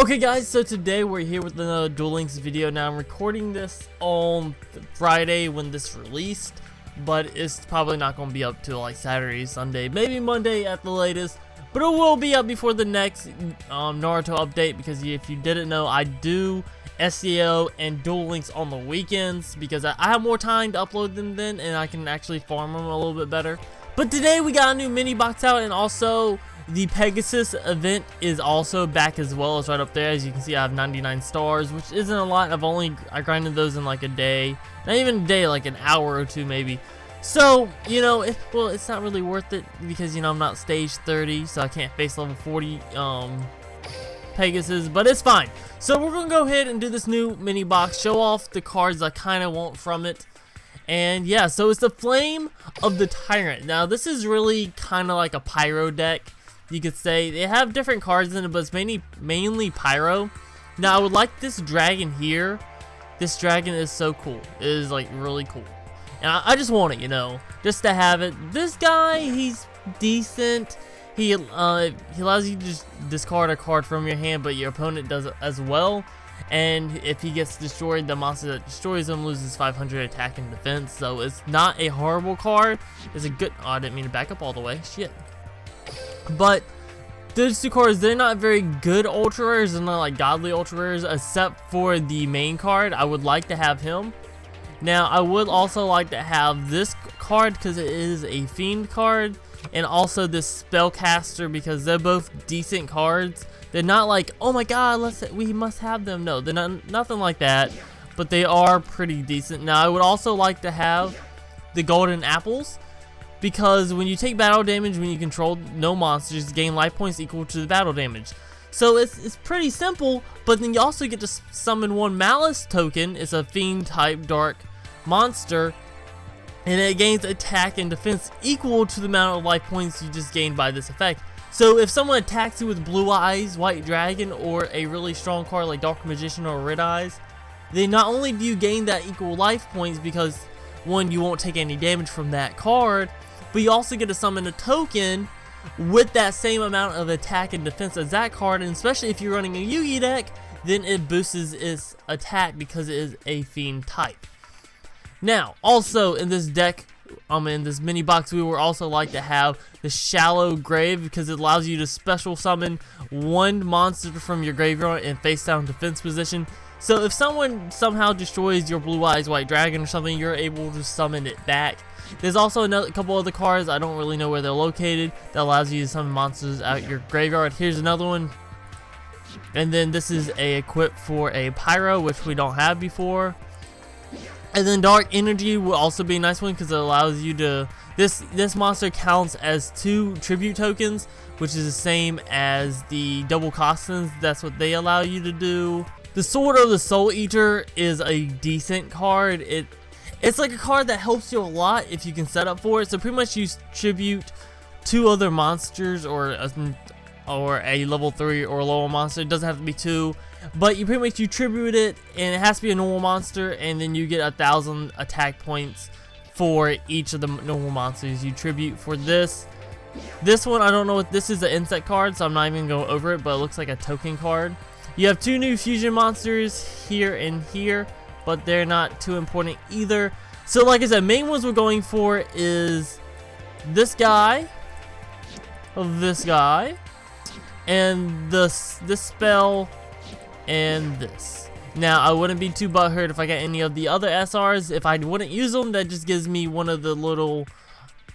Okay guys, so today we're here with another Duel Links video. Now I'm recording this on Friday when this released, but it's probably not going to be up till like Saturday, Sunday, maybe Monday at the latest. But it will be up before the next Naruto update, because if you didn't know, I do SEO and Duel Links on the weekends because I have more time to upload them then, and I can actually farm them a little bit better. But today we got a new mini box out, and also the Pegasus event is also back as well. It's right up there. As you can see, I have 99 stars, which isn't a lot. I grinded those in like a day, not even a day, like an hour or two maybe. So, you know, it's not really worth it because, you know, I'm not stage 30, so I can't face level 40 Pegasus, but it's fine. So we're gonna go ahead and do this new mini box, show off the cards I kind of want from it. And yeah, so it's the Flame of the Tyrant. Now this is really kind of like a pyro deck, you could say. They have different cards in it, but it's mainly pyro. Now I would like this dragon here. This dragon is so cool. It is like really cool, and I just want it, you know, just to have it. This guy, he's decent. He allows you to just discard a card from your hand, but your opponent does it as well. And if he gets destroyed, the monster that destroys him loses 500 attack and defense. So it's not a horrible card. It's a good. Oh, I didn't mean to back up all the way. Shit. But those two cards, they're not very good ultra rares. They're not like godly ultra rares, except for the main card. I would like to have him. Now I would also like to have this card because it is a fiend card, and also this spellcaster because they're both decent cards. They're not like, oh my god, we must have them. No, they're not, nothing like that, but they are pretty decent. Now I would also like to have the golden apples, because when you take battle damage when you control no monsters, gain life points equal to the battle damage. So it's pretty simple, but then you also get to summon one Malice token. It's a fiend type dark monster, and it gains attack and defense equal to the amount of life points you just gained by this effect. So if someone attacks you with Blue Eyes, White Dragon, or a really strong card like Dark Magician or Red Eyes, then not only do you gain that equal life points, because one, you won't take any damage from that card, but you also get to summon a token with that same amount of attack and defense as that card. And especially if you're running a Yugi deck, then it boosts its attack because it is a fiend type. Now, also in this deck, in this mini box, we would also like to have the Shallow Grave, because it allows you to special summon one monster from your graveyard in face down defense position. So if someone somehow destroys your Blue Eyes White Dragon or something, you're able to summon it back. There's also a couple other cards, I don't really know where they're located, that allows you to summon monsters out your graveyard. Here's another one. And then this is a equip for a Pyro, which we don't have before. And then Dark Energy will also be a nice one because it allows you to... This monster counts as 2 tribute tokens, which is the same as the double Costins. That's what they allow you to do. The Sword of the Soul Eater is a decent card. It's like a card that helps you a lot if you can set up for it. So pretty much you tribute 2 other monsters or a level 3 or lower monster. It doesn't have to be 2. But you pretty much tribute it, and it has to be a normal monster, and then you get 1,000 attack points for each of the normal monsters you tribute. For this one, I don't know what this is, an insect card, so I'm not even going to go over it, but it looks like a token card. You have 2 new fusion monsters here and here, but they're not too important either. So like I said, main ones we're going for is this guy, and this spell, and this. Now I wouldn't be too butthurt if I got any of the other SRs. If I wouldn't use them, that just gives me one of the little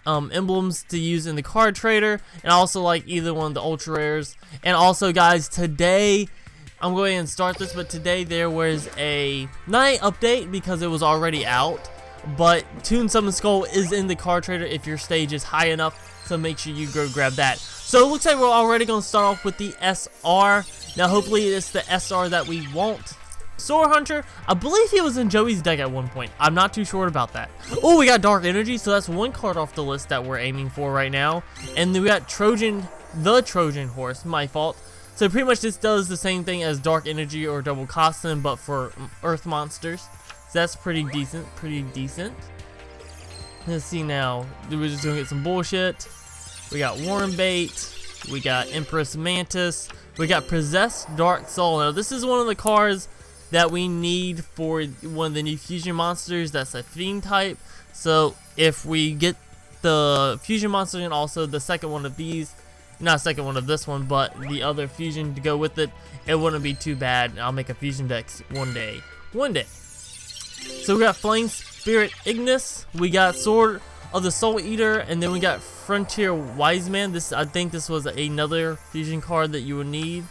emblems to use in the card trader, and I also like either one of the ultra rares. And also guys, today I'm going to start this, but today there was a night update because it was already out, but Toon Summon Skull is in the card trader if your stage is high enough, so make sure you go grab that. So it looks like we're already going to start off with the SR. Now hopefully it's the SR that we want. Sword Hunter, I believe he was in Joey's deck at one point. I'm not too sure about that. Oh, we got Dark Energy, so that's one card off the list that we're aiming for right now. And then we got the Trojan Horse, my fault. So pretty much this does the same thing as Dark Energy or Double Costin, but for Earth monsters. So that's pretty decent. Let's see now. We're just gonna get some bullshit. We got Warm Bait. We got Empress Mantis. We got Possessed Dark Soul. Now this is one of the cards that we need for one of the new fusion monsters. That's a fiend type. So if we get the fusion monster and also the second one of these, not second one of this one, but the other fusion to go with it, it wouldn't be too bad. I'll make a fusion deck one day. So we got Flame Spirit Ignis. We got Sword of the Soul Eater, and then we got Frontier Wise Man. I think this was another fusion card that you would need.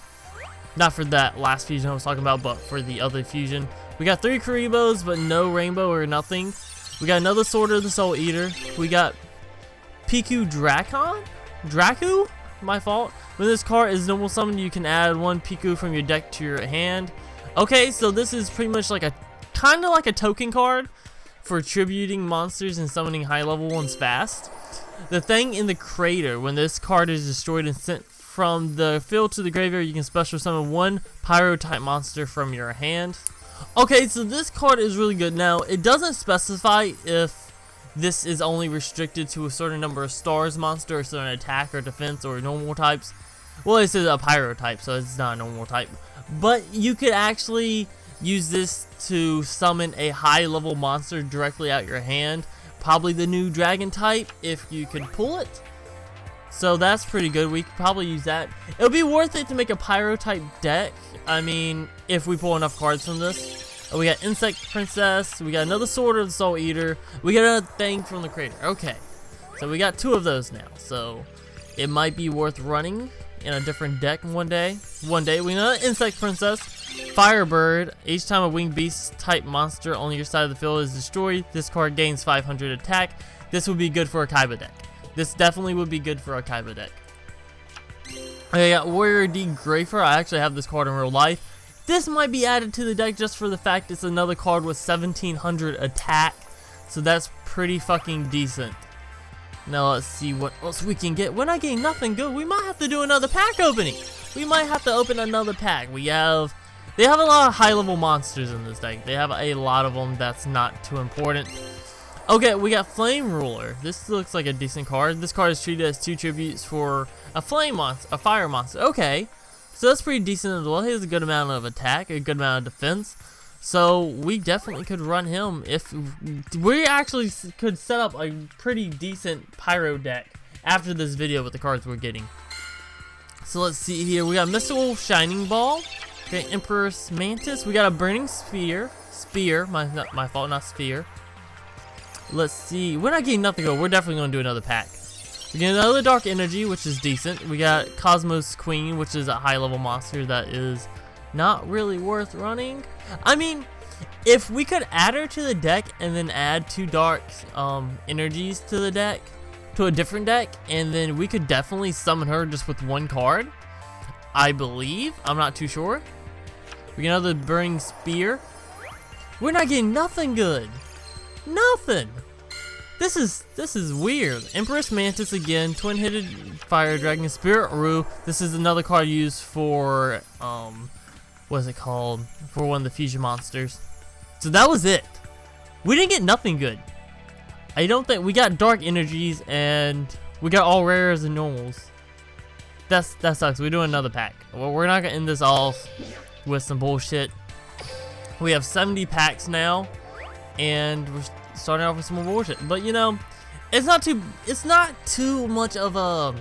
Not for that last fusion I was talking about, but for the other fusion. We got 3 Karibos, but no rainbow or nothing. We got another Sword of the Soul Eater. We got Piku Draku? My fault. When this card is normal summoned, you can add 1 Piku from your deck to your hand. Okay, so this is pretty much like kind of like a token card for tributing monsters and summoning high level ones fast. The thing in the crater, when this card is destroyed and sent from the field to the graveyard, you can special summon 1 pyro type monster from your hand. Okay, so this card is really good. Now, it doesn't specify if this is only restricted to a certain number of stars monster, or certain attack or defense or normal types. Well, it says a pyro type, so it's not a normal type. But you could actually use this to summon a high level monster directly out your hand. Probably the new dragon type if you could pull it. So that's pretty good. We could probably use that. It'll be worth it to make a pyro type deck. I mean, if we pull enough cards from this. We got Insect Princess. We got another Sword of the Soul Eater. We got another thing from the crater. Okay. So we got 2 of those now. So it might be worth running in a different deck one day. We got Insect Princess. Firebird. Each time a winged beast type monster on your side of the field is destroyed, this card gains 500 attack. This would be good for a Kaiba deck. This definitely would be good for a Kaiba deck. I got Warrior D Grafer. I actually have this card in real life. This might be added to the deck just for the fact it's another card with 1700 attack. So that's pretty fucking decent. Now let's see what else we can get. When I gain nothing good, we might have to do another pack opening. We might have to open another pack. They have a lot of high level monsters in this deck. They have a lot of them that's not too important. Okay, we got Flame Ruler. This looks like a decent card. This card is treated as 2 tributes for a fire monster. Okay, so that's pretty decent as well. He has a good amount of attack, a good amount of defense. So we definitely could run him if we actually could set up a pretty decent pyro deck after this video with the cards we're getting. So let's see here. We got Mystical Shining Ball. Okay, Empress Mantis. We got a Burning Spear. My fault, not Sphere. Let's see. When I gain nothing good, we're definitely going to do another pack. We get another Dark Energy, which is decent. We got Cosmos Queen, which is a high level monster that is not really worth running. I mean, if we could add her to the deck and then add 2 Dark Energies to the deck, to a different deck, and then we could definitely summon her just with 1 card, I believe. I'm not too sure. We get another Burning Spear. We're not getting nothing good. Nothing. This is weird. Empress Mantis again, Twin-Headed Fire Dragon, Spirit Uru. This is another card used for what is it called? For one of the fusion monsters. So that was it. We didn't get nothing good. I don't think we got Dark Energies and we got all rares and normals. That sucks. We're doing another pack. Well, we're not gonna end this off with some bullshit. We have 70 packs now, and we're starting off with some more bullshit. But you know, it's not too much of a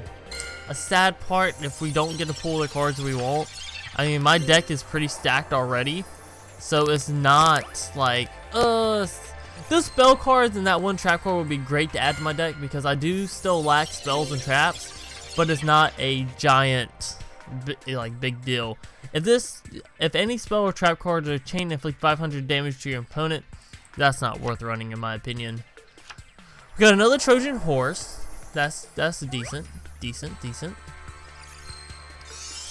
sad part if we don't get to pull the cards we want. I mean, my deck is pretty stacked already, so it's not like those spell cards and that 1 trap card would be great to add to my deck because I do still lack spells and traps. But it's not a giant, big deal. If any spell or trap cards are chain inflict 500 damage to your opponent, that's not worth running in my opinion. We got another Trojan Horse. That's decent.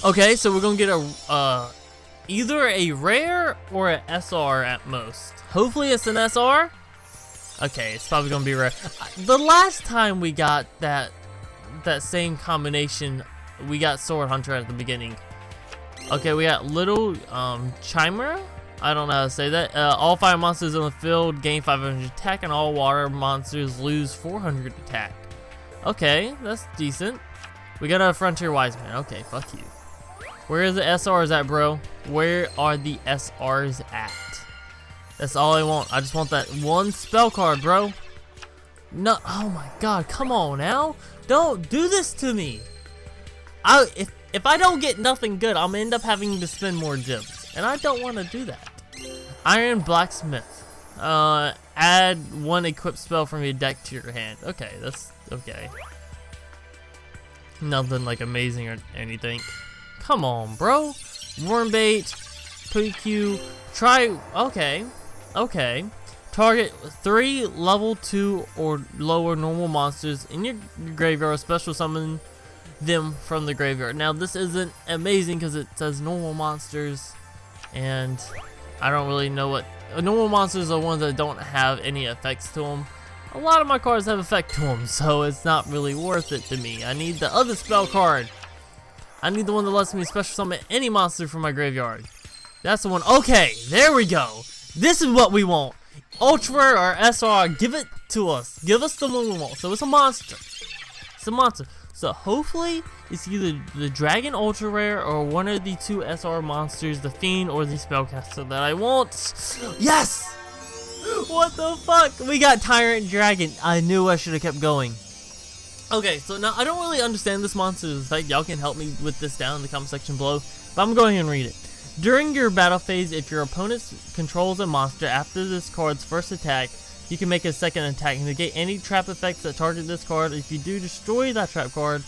Okay, so we're gonna get either a rare or an SR at most. Hopefully it's an SR. Okay, it's probably gonna be rare. The last time we got that same combination, we got Sword Hunter at the beginning. Okay, we got Little Chimera. I don't know how to say that. All fire monsters on the field gain 500 attack, and all water monsters lose 400 attack. Okay, that's decent. We got a Frontier Wise Man. Okay, fuck you. Where are the SRs at, bro? Where are the SRs at? That's all I want. I just want that one spell card, bro. No, oh my god, come on now. Don't do this to me. If I don't get nothing good, I'm gonna end up having to spend more gems. And I don't want to do that. Iron Blacksmith. Add one equipped spell from your deck to your hand. Okay, that's okay. Nothing like amazing or anything. Come on, bro. Wormbait, PQ, try, okay. Target 3 level 2 or lower normal monsters in your graveyard, special summon them from the graveyard. Now this isn't amazing because it says normal monsters, and I don't really know what, normal monsters are ones that don't have any effects to them. A lot of my cards have effect to them, so it's not really worth it to me. I need the other spell card. I need the one that lets me special summon any monster from my graveyard. That's the one. Okay, there we go. This is what we want. Ultra or SR, give it to us. Give us the one we want. So it's a monster. It's a monster. So hopefully it's either the Dragon Ultra Rare or one of the 2 SR monsters, the Fiend or the Spellcaster that I want. Yes! What the fuck? We got Tyrant Dragon. I knew I should have kept going. Okay, so now I don't really understand this monster's effect. Y'all can help me with this down in the comment section below, but I'm going to read it. During your battle phase, if your opponent controls a monster after this card's first attack, you can make a second attack and negate any trap effects that target this card. If you do destroy that trap card,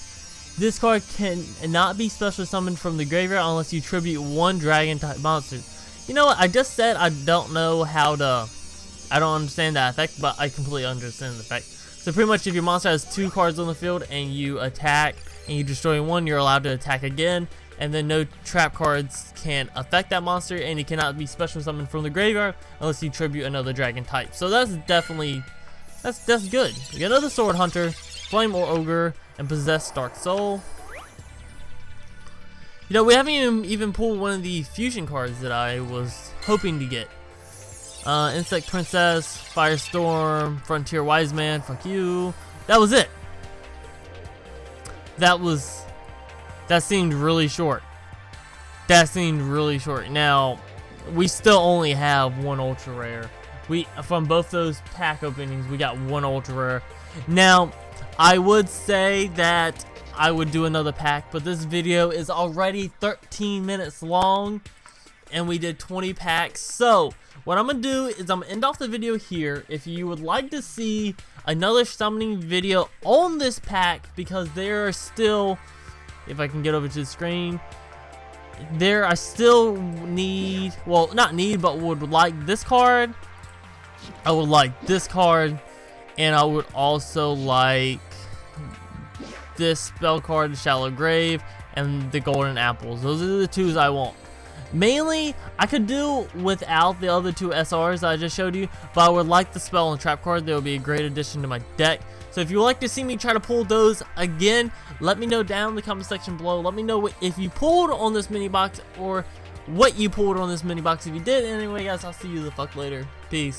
this card can not be special summoned from the graveyard unless you tribute 1 dragon type monster. You know what? I just said I don't know how to, I don't understand that effect, but I completely understand the effect. So pretty much if your monster has 2 cards on the field and you attack and you destroy 1, you're allowed to attack again. And then no trap cards can affect that monster, and it cannot be special summoned from the graveyard unless you tribute another dragon type. So that's definitely, that's good. We got another Sword Hunter, Flame or Ogre, and Possessed Dark Soul. You know, we haven't even pulled one of the fusion cards that I was hoping to get. Insect Princess, Firestorm, Frontier Wise Man, fuck you. That was it. That seemed really short. That seemed really short. Now, we still only have 1 ultra rare. From both those pack openings, we got 1 ultra rare. Now, I would say that I would do another pack, but this video is already 13 minutes long, and we did 20 packs. So, what I'm going to do is I'm going to end off the video here. If you would like to see another summoning video on this pack, because there are still, if I can get over to the screen, I still need, well, not need, but would like this card. I would like this card, and I would also like this spell card, the Shallow Grave, and the Golden Apples. Those are the 2s I want. Mainly, I could do without the other 2 SRs that I just showed you, but I would like the spell and trap card. They would be a great addition to my deck. So if you would like to see me try to pull those again, let me know down in the comment section below. Let me know if you pulled on this mini box or what you pulled on this mini box if you did. Anyway, guys, I'll see you the fuck later. Peace.